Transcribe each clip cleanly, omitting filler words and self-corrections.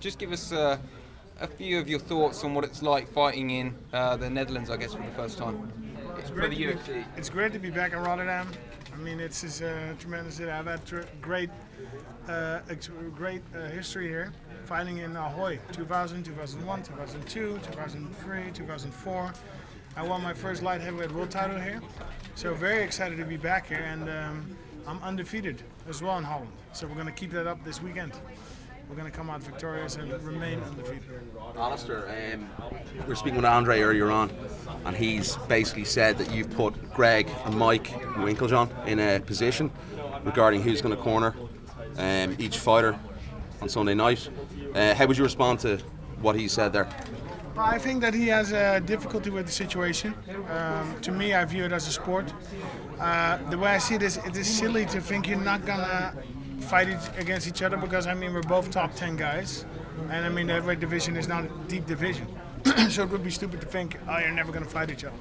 just give us a few of your thoughts on what it's like fighting in the Netherlands, I guess, for the first time. It's great to be back in Rotterdam. I mean, it's a tremendous city. I've had great history here, fighting in Ahoy, 2000, 2001, 2002, 2003, 2004. I won my first light heavyweight world title here, so very excited to be back here, and I'm undefeated as well in Holland. So we're going to keep that up this weekend. We're going to come out victorious and remain undefeated. Alistair, we were speaking with Andre earlier on, and he's basically said that you've put Greg and Mike Winkeljohn in a position regarding who's going to corner each fighter on Sunday night. How would you respond to what he said there? I think that he has a difficulty with the situation. To me, I view it as a sport. The way I see it is silly to think you're not going to fight against each other, because I mean we're both top 10 guys, and I mean the heavyweight division is not a deep division. So it would be stupid to think, oh, you're never going to fight each other.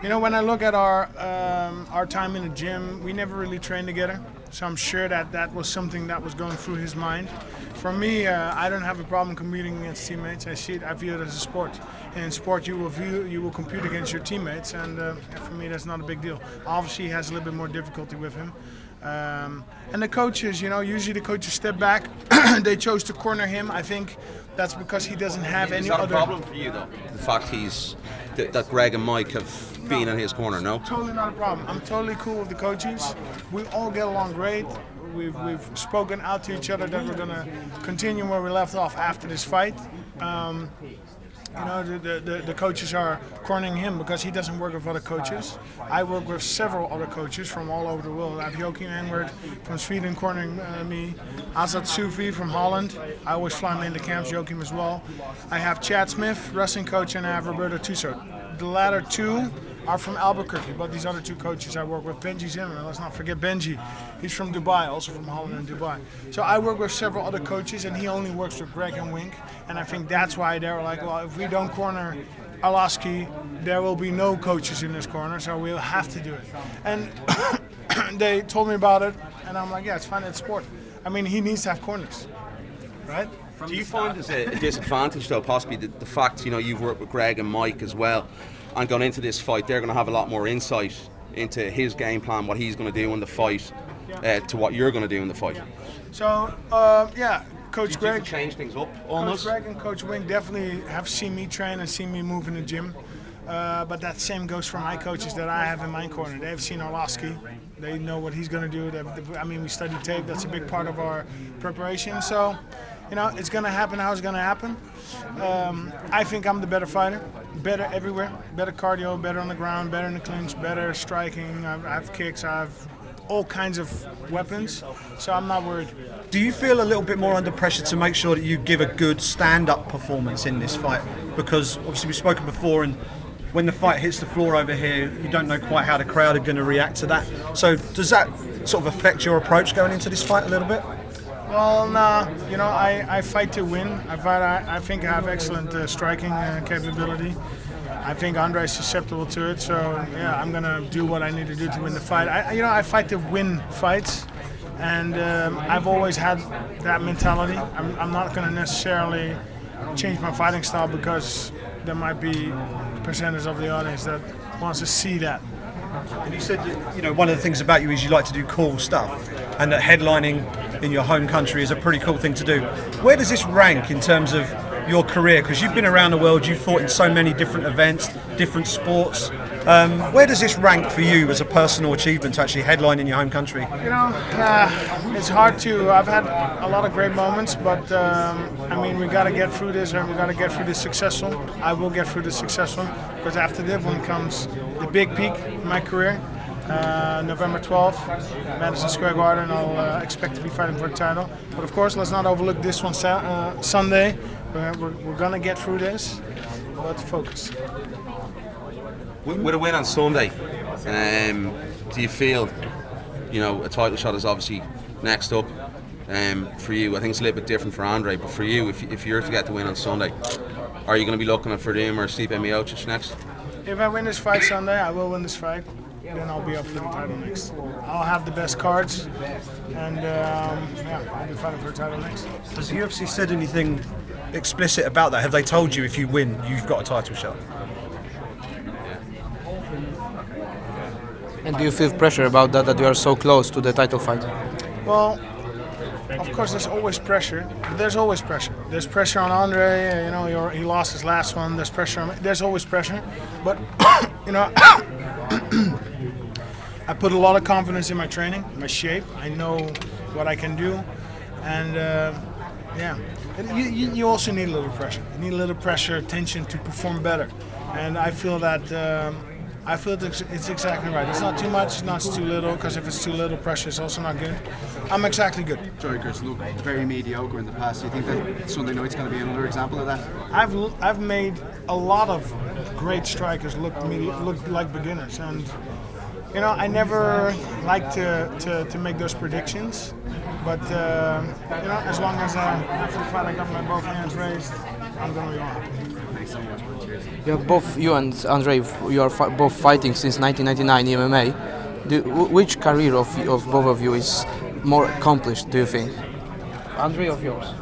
You know, when I look at our time in the gym, we never really trained together. So I'm sure that was something that was going through his mind. For me, I don't have a problem competing against teammates. I view it as a sport. And in sport, you will compete against your teammates, and for me, that's not a big deal. Obviously, he has a little bit more difficulty with him. And the coaches, you know, usually the coaches step back. They chose to corner him. I think that's because he doesn't have any other. Is that a problem for you, though? The fact that Greg and Mike have been in his corner, no? Totally not a problem. I'm totally cool with the coaches. We all get along great. We've spoken out to each other that we're going to continue where we left off after this fight. You know, the coaches are cornering him because he doesn't work with other coaches. I work with several other coaches from all over the world. I have Joachim Enwert from Sweden cornering me. Azat Sufi from Holland. I always fly him into camps, Joachim as well. I have Chad Smith, wrestling coach, and I have Roberto Tussauds. The latter two are from Albuquerque, but these other two coaches I work with, Benji Zimmer, let's not forget Benji. He's from Dubai, also from Holland and Dubai. So I work with several other coaches, and he only works with Greg and Wink, and I think that's why they're like, well, if we don't corner Arlovskim, there will be no coaches in this corner, so we'll have to do it. And they told me about it, and I'm like, yeah, it's fine, it's sport. I mean, he needs to have corners, right? Do you find as a disadvantage, though, possibly the fact, you know, you've worked with Greg and Mike as well, and going into this fight, they're going to have a lot more insight into his game plan, what he's going to do in the fight, to what you're going to do in the fight. So, yeah, Coach Greg change things up almost. Coach Greg and Coach Wink definitely have seen me train and seen me move in the gym. But that same goes for my coaches that I have in my corner. They've seen Arlovskim. They know what he's going to do. I mean, we study tape. That's a big part of our preparation. So, you know, it's going to happen how it's going to happen. I think I'm the better fighter, better everywhere, better cardio, better on the ground, better in the clinch, better striking. I have kicks, I have all kinds of weapons, so I'm not worried. Do you feel a little bit more under pressure to make sure that you give a good stand-up performance in this fight? Because obviously we've spoken before, and when the fight hits the floor over here, you don't know quite how the crowd are going to react to that. So does that sort of affect your approach going into this fight a little bit? Well, no, you know, I fight to win. I think I have excellent striking capability. I think Andre is susceptible to it, so yeah, I'm gonna do what I need to do to win the fight. I fight to win fights, and I've always had that mentality. I'm not gonna necessarily change my fighting style because there might be a percentage of the audience that wants to see that. And you said that, you know, one of the things about you is you like to do cool stuff, and that headlining in your home country is a pretty cool thing to do. Where does this rank in terms of your career? Because you've been around the world, you've fought in so many different events, different sports. Where does this rank for you as a personal achievement to actually headline in your home country? You know, it's hard to. I've had a lot of great moments, but I mean, we got to get through this, and we got to get through this successful. I will get through this successful, because after this one comes the big peak in my career. November 12th, Madison Square Garden. I'll expect to be fighting for the title. But of course, let's not overlook this one Sunday. We're gonna get through this, but focus. With a win on Sunday, do you feel, you know, a title shot is obviously next up for you? I think it's a little bit different for Andre, but for you, if you're to get the win on Sunday, are you going to be looking at Verdum or Stipe Miocic next? If I win this fight Sunday, I will win this fight. then I'll be up for the title next. I'll have the best cards, and I'll be fighting for the title next. Has the UFC said anything explicit about that? Have they told you if you win, you've got a title shot? And do you feel pressure about that you are so close to the title fight? Well, of course, there's always pressure. There's always pressure. There's pressure on Andre. You know, he lost his last one. There's pressure on me. There's always pressure. But you know, I put a lot of confidence in my training, my shape. I know what I can do, and you also need a little pressure. You need a little pressure, tension to perform better. And I feel that. I feel it's exactly right. It's not too much, it's not too little, because if it's too little, pressure is also not good. I'm exactly good. Strikers look very mediocre in the past. Do you think that Sunday night's going to be another example of that? I've made a lot of great strikers look like beginners, and you know, I never like to make those predictions, but you know, as long as after the fight I got my both hands raised, I'm going to be all happy. Thanks so much, man. Cheers. You and Andrei, you are both fighting since 1999 in MMA. Which career of both of you is more accomplished, do you think? Andrei or yours?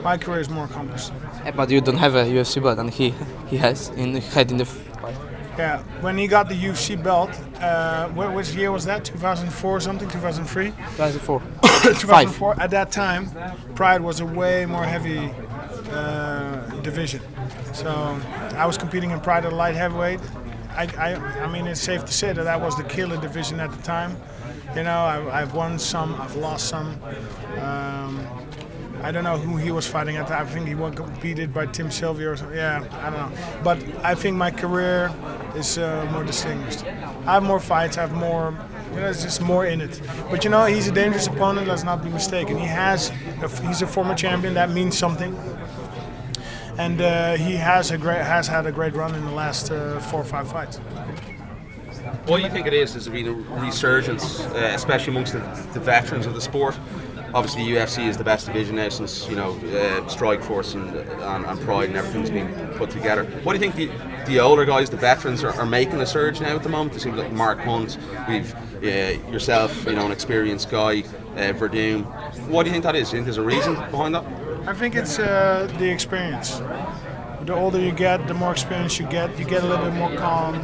My career is more accomplished. But you don't have a UFC belt, and he had in the fight. Yeah, when he got the UFC belt, which year was that? 2004 or something? 2003? 2004. 2004. At that time, Pride was a way more heavy division. So I was competing in Pride at light heavyweight. I mean, it's safe to say that was the killer division at the time. You know, I've won some, I've lost some. I don't know who he was fighting at the time. I think he was competed by Tim Sylvia or something. Yeah, I don't know. But I think my career is more distinguished. I have more fights, I have more, you know, there's just more in it. But you know, he's a dangerous opponent, let's not be mistaken. He's a former champion, that means something. And he has had a great run in the last 4 or 5 fights. What do you think it is? Has there been a resurgence, especially amongst the veterans of the sport? Obviously, the UFC is the best division now since, you know, Strikeforce and Pride and everything's been put together. What do you think the older guys, the veterans, are making a surge now at the moment? It seems like Mark Hunt, we've yourself, you know, an experienced guy, Verdum. What do you think that is? Do you think there's a reason behind that? I think it's the experience. The older you get, the more experience you get a little bit more calm.